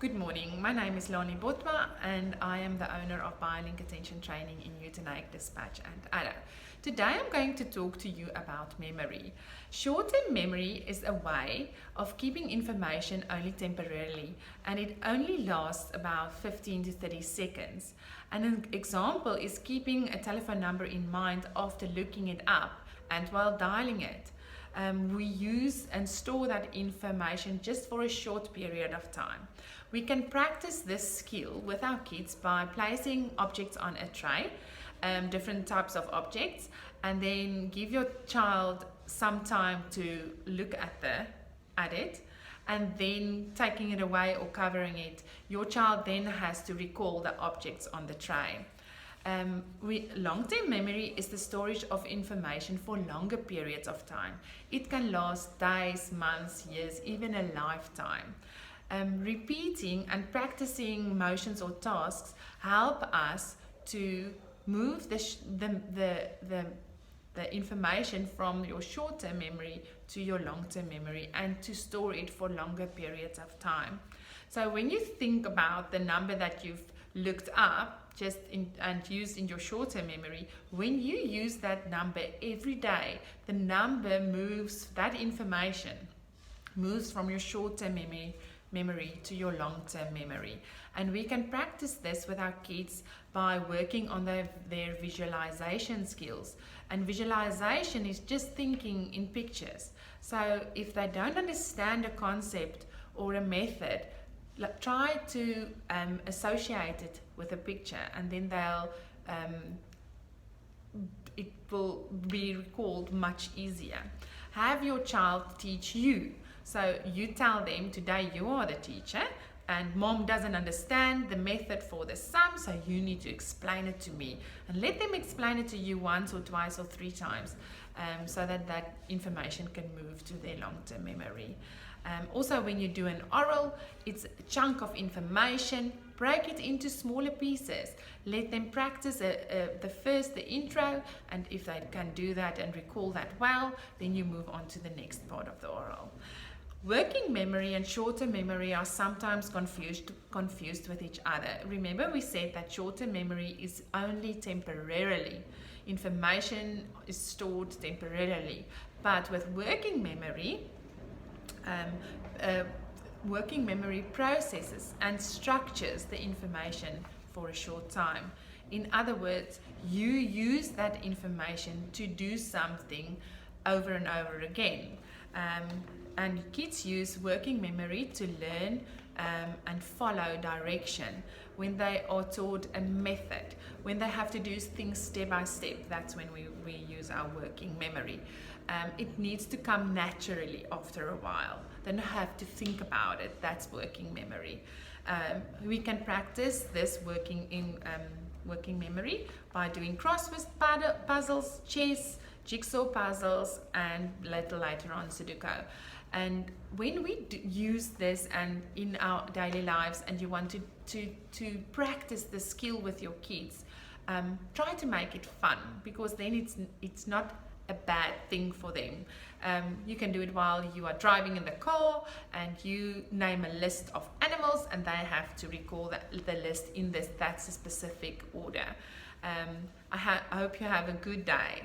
Good morning, my name is Lani Botma and I am the owner of BioLink Attention Training in Utenhage, Dispatch and Adda. Today I'm going to talk to you about memory. Short-term memory is a way of keeping information only temporarily, and it only lasts about 15 to 30 seconds. And an example is keeping a telephone number in mind after looking it up and while dialing it. We use and store that information just for a short period of time. We can practice this skill with our kids by placing objects on a tray, different types of objects, and then give your child some time to look at it, and then taking it away or covering it. Your child then has to recall the objects on the tray. Long-term memory is the storage of information for longer periods of time. It can last days, months, years, even a lifetime. Repeating and practicing motions or tasks help us to move the information from your short-term memory to your long-term memory and to store it for longer periods of time. So when you think about the number that you've looked up and used in your short-term memory, when you use that number every day, the number moves, that information moves from your short-term memory to your long-term memory. And we can practice this with our kids by working on their visualization skills. And visualization is just thinking in pictures. So if they don't understand a concept or a method, try to associate it with a picture, and then it will be recalled much easier. Have your child teach you. So you tell them, today you are the teacher and mom doesn't understand the method for the sum, so you need to explain it to me. And let them explain it to you once or twice or 3 times, so that information can move to their long-term memory. Also, when you do an oral, it's a chunk of information. Break it into smaller pieces. Let them practice the intro, and if they can do that and recall that well, then you move on to the next part of the oral. Working memory and short-term memory are sometimes confused with each other. Remember, we said that short-term memory is only temporarily. Information is stored temporarily. But with working memory processes and structures the information for a short time. In other words, you use that information to do something over and over again. And kids use working memory to learn and follow direction. When they are taught a method, when they have to do things step by step, that's when we use our working memory. It needs to come naturally after a while. They don't have to think about it. That's working memory. We can practice this working memory by doing crossword puzzles, chess, jigsaw puzzles, and later on Sudoku. And when we use this and in our daily lives, and you want to practice the skill with your kids, try to make it fun, because then it's not a bad thing for them. You can do it while you are driving in the car and you name a list of animals, and they have to recall the list in that's a specific order. I hope you have a good day.